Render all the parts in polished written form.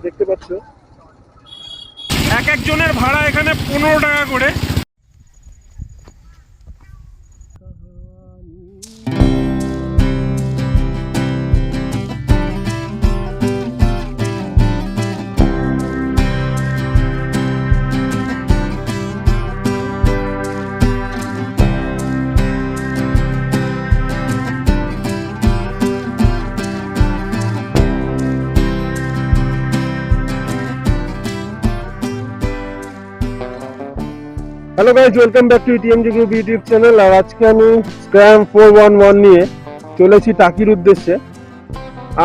দেখতে পাচ্ছ এক একজনের ভাড়া এখানে 15 টাকা করে। Hello guys, welcome back to TMG group YouTube channel. আর আজকে আমি স্ক্র্যাম 411 নিয়ে চলেছি টাকি উদ্দেশ্যে।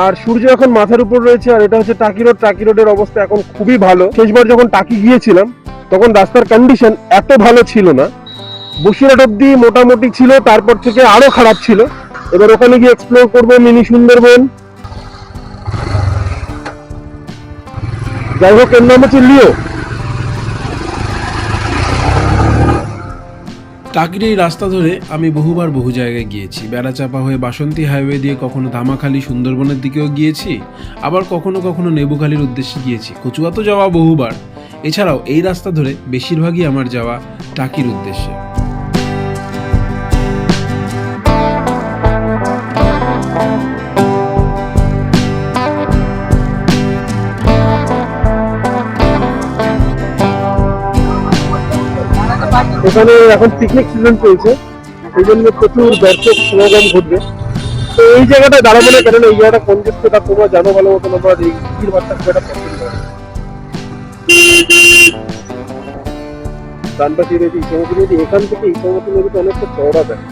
আর সূর্য এখন মাথার উপর রয়েছে, আর এটা হচ্ছে টাকি রোড। টাকি রোডের অবস্থা এখন খুবই ভালো। শেষবার যখন টাকি গিয়েছিলাম তখন রাস্তার কন্ডিশন এত ভালো ছিল না, বসিরহাট অব্দি মোটামুটি ছিল, তারপর থেকে আরো খারাপ ছিল। এবার ওখানে গিয়ে এক্সপ্লোর করবো মিনি সুন্দরবন। যাই হোক, এর নাম হচ্ছে লিও। টাকির এই রাস্তা ধরে আমি বহুবার বহু জায়গায় গিয়েছি। বেড়াচাপা হয়ে বাসন্তী হাইওয়ে দিয়ে কখনো ধামাখালি সুন্দরবনের দিকেও গিয়েছি, আবার কখনো কখনো নেবুখালির উদ্দেশ্যে গিয়েছি। কচুয়া তো যাওয়া বহুবার। এছাড়াও এই রাস্তা ধরে বেশিরভাগই আমার যাওয়া টাকির উদ্দেশ্যে। এখানে এখন পিকনিক সিজন চলছে, এই জন্য প্রচুর দর্শক সমাগম ঘটবে। তো এই জায়গাটা দাঁড়াবো না, কারণ এই জায়গাটা কনজেস্টেড, তোমরা জানো ভালো মতন। আমরা এই ভিড় ভাট্টা খুব একটা পছন্দ করি। ডান পাশে রয়েছে ইসামতি নদী। এখান থেকে ইসামতি নদীটা অনেকটা চওড়া দেয়।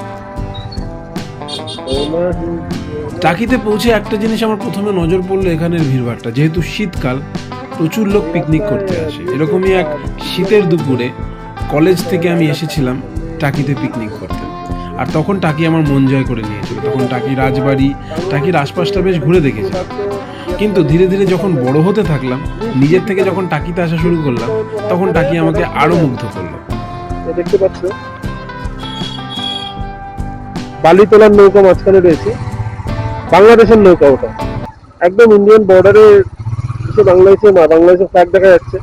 টাকিতে পৌঁছে একটা জিনিস আমার প্রথমে নজর পড়লো, এখানের ভিড়ভাট্টা। যেহেতু শীতকাল, প্রচুর লোক পিকনিক করতে আসে। এরকমই এক শীতের দুপুরে কলেজ থেকে আমি এসেছিলাম টাকিতে পিকনিক করতে। আর তখন টাকি আমার মন জয় করে নিয়েছিল। তখন টাকি রাজবাড়ি, টাকির আশপাশটা বেশ ঘুরে দেখেছিলাম। কিন্তু ধীরে ধীরে যখন বড় হতে থাকলাম, নিজের থেকে যখন টাকিতে আসা শুরু করলাম, তখন টাকি আমাকে আরো মুগ্ধ করলো। দেখতে পাচ্ছ বালি তোলার নৌকা মাঝখানে রয়েছে, বাংলাদেশের নৌকা। ওটা একদম ইন্ডিয়ান বর্ডারে এসে বাংলাদেশের ফ্ল্যাগ দেখা যাচ্ছে।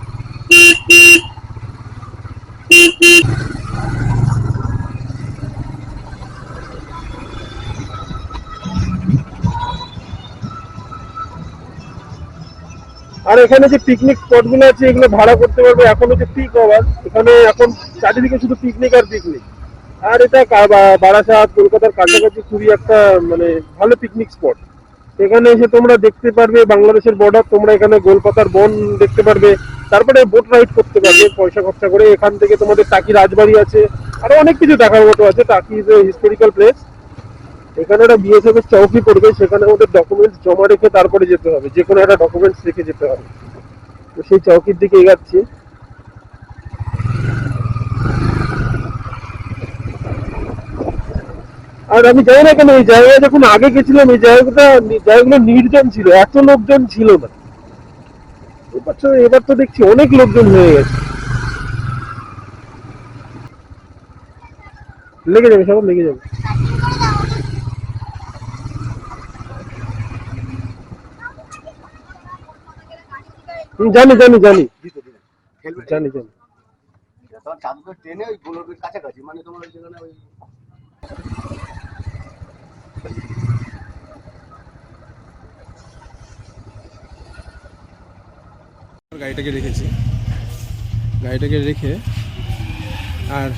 আর এখানে যে পিকনিক স্পট গুলো আছে, এগুলো ভাড়া করতে পারবে। এখন হচ্ছে পিক আওয়ার, এখানে এখন চারিদিকে শুধু পিকনিক আর পিকনিক। আর এটা বারাসাত, কলকাতার কাছাকাছি খুবই একটা মানে ভালো পিকনিক স্পট। এখানে এসে তোমরা দেখতে পারবে বাংলাদেশের বর্ডার, তোমরা এখানে গোলপাতার বন দেখতে পারবে, তারপরে বোট রাইড করতে পারবে পয়সা খরচা করে। এখান থেকে তোমাদের টাকি রাজবাড়ি আছে, আরো অনেক কিছু দেখার মতো আছে। টাকি ইজ এ হিস্টোরিক্যাল প্লেস। এখানে একটা বিএসএফ এর চৌকি পড়বে, সেখানে ওদের ডকুমেন্টস জমা রেখে তারপরে যেতে হবে। যে কোনো একটা ডকুমেন্টস রেখে যেতে হবে। তো সেই চৌকির দিকে এগাচ্ছি। আর আমি জানি না কেন এই জায়গায় যখন আগে গেছিলাম, এই জায়গাগুলো নির্জন ছিল, এত লোকজন ছিল না। এবার তো দেখছি অনেক লোকজন হয়ে গেছে। লেগে যাবে, সব লেগে যাবে। জানি জানি জানি জানি জানি ট্রেনে ওই গোলকের কাছাকাছি, মানে তোমার ওই যেখানে ওই গাড়িটাকে রেখে আর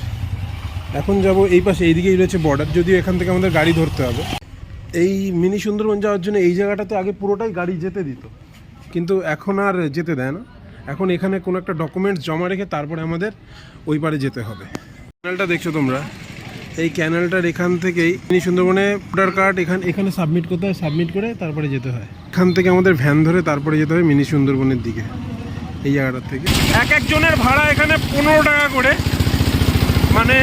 এখন যাব এই পাশে। এইদিকেই রয়েছে বর্ডার, যদিও এখান থেকে আমাদের গাড়ি ধরতে হবে। এই মিনি সুন্দরবন যাওয়ার জন্য এই জায়গাটাতে আগে পুরোটাই গাড়ি যেতে দিত, কিন্তু এখন আর যেতে দেয় না। এখন এখানে কোনো একটা ডকুমেন্টস জমা রেখে তারপরে আমাদের ওই পারে যেতে হবে। ক্যানেলটা দেখছো তোমরা, এই ক্যানেলটার এখান থেকেই মিনি সুন্দরবনে ভোটার কার্ড এখানে সাবমিট করতে হয়। সাবমিট করে তারপরে যেতে হয়। এখান থেকে আমাদের ভ্যান ধরে তারপরে যেতে হয় মিনি সুন্দরবনের দিকে। এই জায়গাটার থেকে এক একজনের ভাড়া এখানে 15 টাকা করে, মানে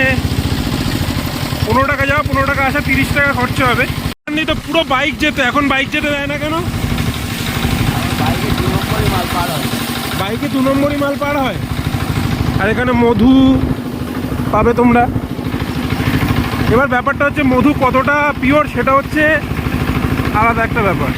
15 টাকা যাওয়া, 15 টাকা আসা, 30 টাকা খরচা হবে। তো পুরো বাইক যেতে, এখন বাইক যেতে দেয় না কেন? বাইকে 2 নম্বরই মাল পার হয়। আর এখানে মধু পাবে তোমরা। এবার ব্যাপারটা হচ্ছে মধু কতটা পিওর সেটা হচ্ছে আলাদা একটা ব্যাপার।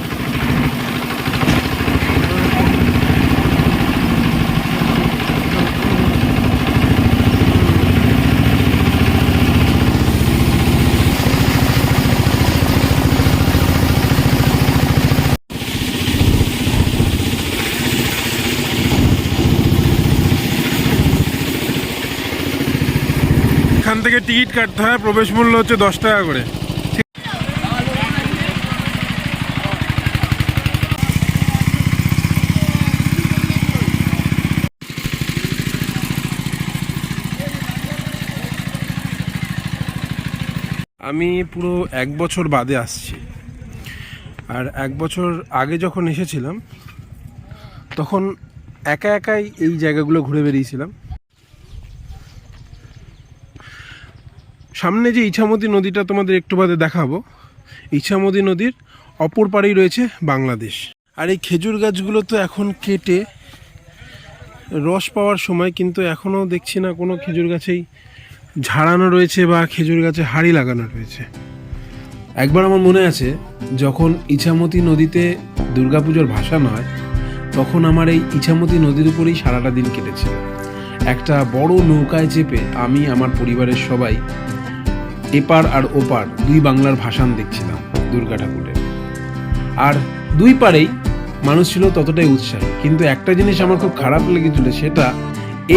এখান থেকে টিকিট কাটতে হয়, প্রবেশ মূল্য হচ্ছে 10 টাকা করে। আমি পুরো 1 বছর বাদে আসছি, আর 1 বছর আগে যখন এসেছিলাম তখন একা একাই এই জায়গাগুলো ঘুরে বেরিয়েছিলাম। সামনে যে ইছামতি নদীটা তোমাদের একটু বাদে দেখাবো, ইছামতি নদীর অপর পাড়েই রয়েছে বাংলাদেশ। আর এই খেজুর গাছগুলো তো এখন কেটে রস পাওয়ার সময়, কিন্তু এখনও দেখছি না কোনো খেজুর গাছেই ঝাড়ানো রয়েছে বা খেজুর গাছে হাঁড়ি লাগানো রয়েছে। একবার আমার মনে আছে, যখন ইছামতি নদীতে দুর্গাপুজোর ভাসান হয়, তখন আমার এই ইছামতি নদীর উপরেই সারাটা দিন কেটেছিল। একটা বড় নৌকায় চেপে আমি আমার পরিবারের সবাই এপার আর ওপার দুই বাংলার ভাসান দেখছিলাম দুর্গা ঠাকুরের। আর দুই পারেই মানুষ ছিল ততটাই উৎসাহী, কিন্তু একটা জিনিস আমার খুব খারাপ লেগেছিল, সেটা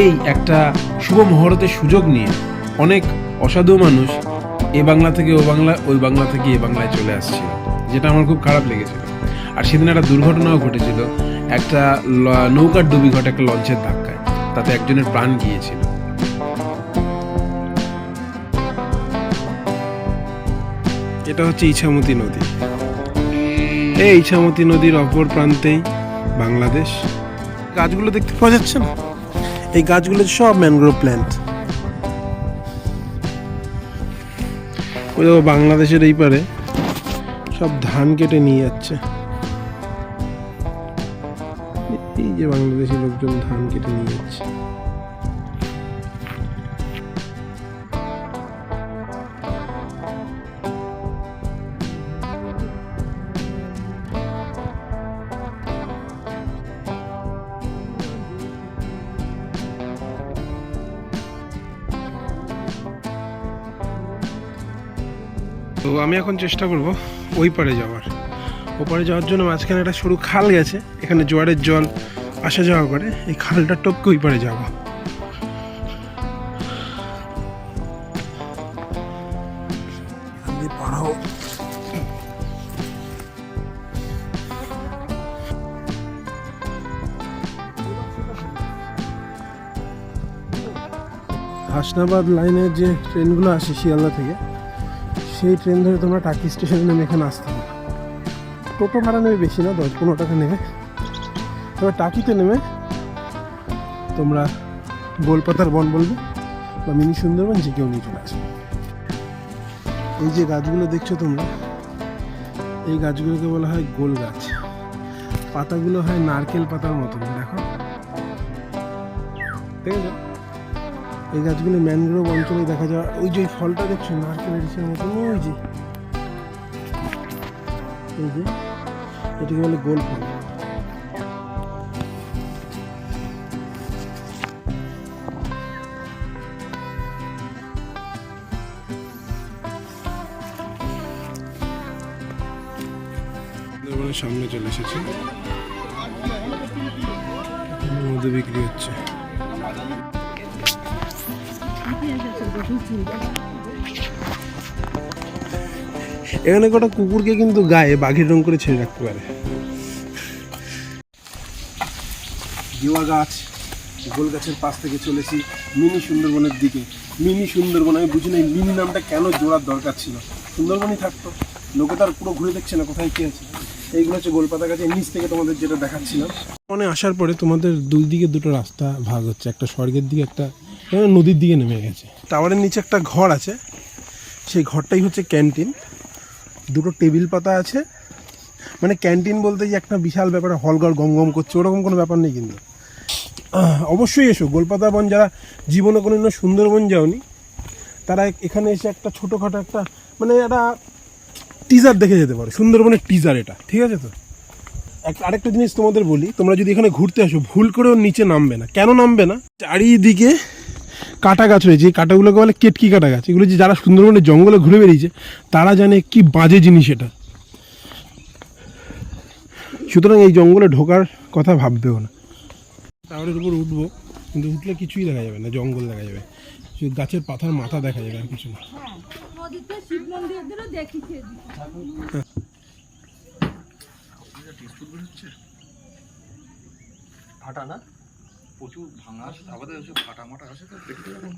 এই একটা শুভ মুহূর্তের সুযোগ নিয়ে অনেক অসাধু মানুষ এ বাংলা থেকে ও বাংলা, ওই বাংলা থেকে এ বাংলায় চলে আসছিল, যেটা আমার খুব খারাপ লেগেছিল। আর সেদিন একটা দুর্ঘটনাও ঘটেছিল, একটা নৌকার ডুবি ঘটে একটা লঞ্চের ধাক্কায়, তাতে একজনের প্রাণ গিয়েছিল। এটা হচ্ছে ইছামতি নদী। এই ইছামতি নদীর অপর প্রান্তেই বাংলাদেশ। গাছগুলো দেখতে পাওয়া যাচ্ছে না, এই গাছগুলো সব ম্যানগ্রোভ প্ল্যান্ট। ওই দেখো বাংলাদেশের এই পারে সব ধান কেটে নিয়ে যাচ্ছে। এই যে বাংলাদেশের লোকজন ধান কেটে নিয়ে যাচ্ছে। তো আমি এখন চেষ্টা করব ওই পারে যাওয়ার। ওপারে যাওয়ার জন্য মাঝখানে একটা সরু খাল গেছে, এখানে জোয়ারের জল আসা যাওয়া করে, এই খালটা টপকে ওই পারে যাব। হাসনাবাদ লাইনের যে ট্রেনগুলো আসে শিয়ালদা থেকে, সেই ট্রেন ধরে তোমরা টাকি স্টেশনে নেমে এখানে আসতে হবে। টোটো ভাড়া নেবে বেশি না, 10-15 টাকা নেবে। তবে টাকিতে নেমে তোমরা গোলপাতার বন বলবে বা মিনি সুন্দরবন, যে কেউ নিয়ে চলে আসবে। এই যে গাছগুলো দেখছো তোমরা, এই গাছগুলোকে বলা হয় গোল গাছ। পাতাগুলো হয় নারকেল পাতার মতন, দেখো, ঠিক আছে। এই গাছগুলো ম্যানগ্রোভ অঞ্চলে দেখা যায়। ওই যে ফলটা দেখছো নারকেলের ইসের মতন, ওই যে এই যে এটাকে বলে গোল ফল। সামনে চলে এসেছে, মধ্যে বিক্রি হচ্ছে। এখানে কটা কুকুরকে কিন্তু গায়ে বাঘের রং করে ছেড়ে রাখতে পারে। গেওয়া গাছ, গোল গাছের পাশ থেকে চলেছি মিনি সুন্দরবনের দিকে। মিনি সুন্দরবন, আমি বুঝি না এই মিনি নামটা কেন জোড়ার দরকার ছিল। সুন্দরবনই থাকতো, লোকে তার পুরো ঘুরে দেখছে না কোথায় কি আছে। এইগুলো হচ্ছে গোলপাতা গাছের নিচ থেকে তোমাদের যেটা দেখাচ্ছিলাম। মানে আসার পরে তোমাদের দুই দিকে দুটো রাস্তা ভাগ হচ্ছে, একটা স্বর্গের দিকে, একটা নদীর দিকে নেমে গেছে। টাওয়ারের নিচে একটা ঘর আছে, সেই ঘরটাই হচ্ছে ক্যান্টিন। দুটো টেবিল পাতা আছে, মানে ক্যান্টিন বলতে যে একটা বিশাল ব্যাপারে হলঘর গম গম করছে ওরকম কোনো ব্যাপার নেই। কিন্তু অবশ্যই এসো, গোলপাতা বন যারা জীবনে কোনো সুন্দরবন যাওনি, তারা এখানে এসে একটা ছোটোখাটো একটা মানে একটা টিজার দেখে যেতে পারো, সুন্দরবনের টিজার এটা, ঠিক আছে। তো আরেকটা জিনিস তোমাদের বলি, তোমরা যদি এখানে ঘুরতে আসো ভুল করে ওর নিচে নামবে না। কেন নামবে না? চারিদিকে কাটা গাছ রয়েছে, এই কাটাগুলোকে বলে কেটকি কাটা গাছ। এগুলো যে যারা সুন্দরবনের জঙ্গলে ঘুরে বেরিয়েছে তারা জানে কি বাজে জিনিস এটা। সুতরাং এই জঙ্গলে ঢোকার কথা ভাববেও না। টাওয়ারের উপর উঠবো, কিন্তু উঠলে কিছুই দেখা যাবে না, জঙ্গল দেখা যাবে। শুধু গাছের পাতার মাথা দেখা যায় আর কিছু না। হ্যাঁ, নদীতে শিব মন্দিরদেরও দেখিছে এদিকে। ফাটা না প্রচুর ভাঙা আছে, তারপরে ওই সব ফাটা মাটা আছে, তো দেখতে এরকম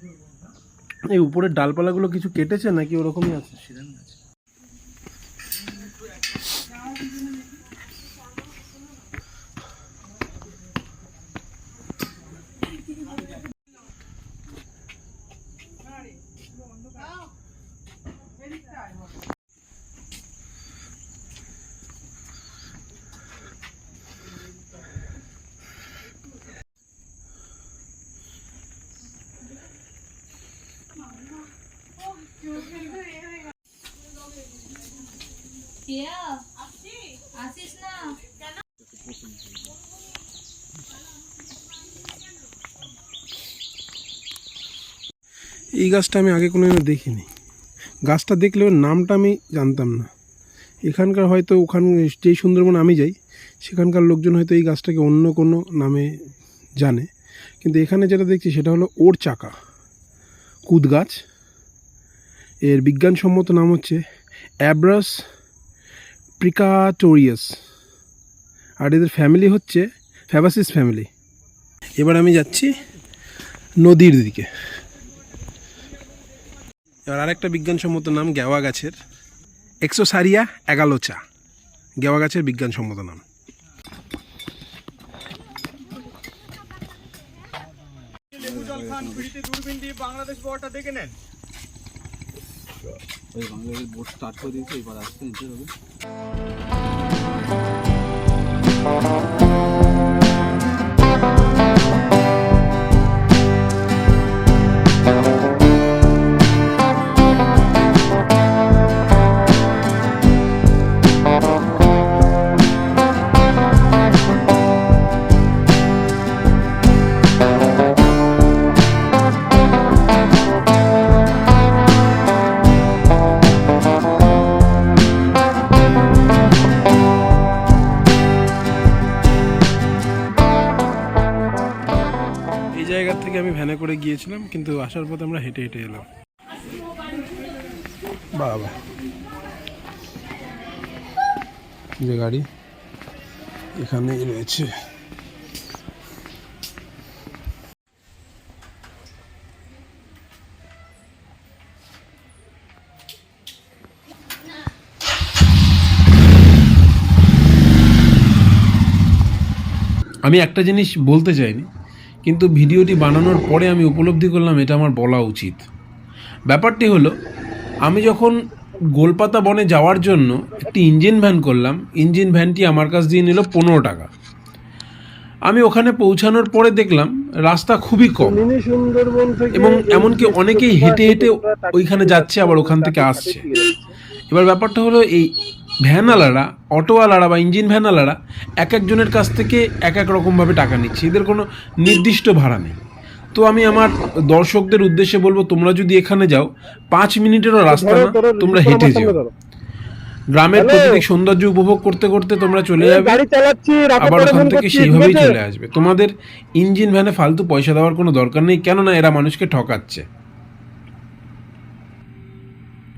এই উপরের ডালপালাগুলো কিছু কেটেছে নাকি ওরকমই আছে? সিজন আছে। আসিস না? এই গাছটা আমি আগে কোনোদিনও দেখিনি। গাছটা দেখলেও নামটা আমি জানতাম না। এখানকার হয়তো যেই সুন্দরবন আমি যাই সেখানকার লোকজন হয়তো এই গাছটাকে অন্য কোনো নামে জানে, কিন্তু এখানে যেটা দেখছি সেটা হলো ওর চাকা কুদ গাছ। এর বিজ্ঞানসম্মত নাম হচ্ছে অ্যাব্রাস প্রিকাটোরিয়াস, আর এদের ফ্যামিলি হচ্ছে ফ্যাবাসিস ফ্যামিলি। এবার আমি যাচ্ছি নদীর দিকে। এবার আরেকটা বিজ্ঞানসম্মত নাম গেওয়া গাছের, এক্সোসারিয়া অ্যাগালোচা, গেওয়া গাছের বিজ্ঞানসম্মত নাম। ওই বাংলাদেশের বোট স্টার্ট করে দিয়েছে, এবার আসতে নিতে হবে। এই জায়গা থেকে আমি ভ্যানে করে গিয়েছিলাম, কিন্তু আসার পথে আমরা হেঁটে হেঁটে এলাম। বাবা, যে গাড়ি এখানেই রয়েছে। আমি একটা জিনিস বলতে চাইনি, কিন্তু ভিডিওটি বানানোর পরে আমি উপলব্ধি করলাম এটা আমার বলা উচিত। ব্যাপারটি হলো, আমি যখন গোলপাতা বনে যাওয়ার জন্য একটি ইঞ্জিন ভ্যান করলাম, ইঞ্জিন ভ্যানটি আমার কাছ দিয়ে নিল 15 টাকা। আমি ওখানে পৌঁছানোর পরে দেখলাম রাস্তা খুবই কম, মিনি সুন্দরবন থেকে এবং এমনকি অনেকেই হেঁটে হেঁটে ওইখানে যাচ্ছে, আবার ওখান থেকে আসছে। এবার ব্যাপারটা হলো, এই ভ্যানওয়ালারা, অটোওয়ালারা বা ইঞ্জিন ভ্যানওয়ালারা এক একজনের কাছ থেকে এক এক রকমভাবে টাকা নিচ্ছে, এদের কোনো নির্দিষ্ট ভাড়া নেই। তো আমি আমার দর্শকদের উদ্দেশ্যে বলবো, তোমরা যদি এখানে যাও 5 মিনিটেরও রাস্তা না, তোমরা হেঁটে যেও। গ্রামের প্রাকৃতিক সৌন্দর্য উপভোগ করতে করতে তোমরা চলে যাবে, গাড়ি চালাচ্ছি, আবার ওখান থেকে সেইভাবেই চলে আসবে। তোমাদের ইঞ্জিন ভ্যানে ফালতু পয়সা দেওয়ার কোনো দরকার নেই, কেননা এরা মানুষকে ঠকাচ্ছে।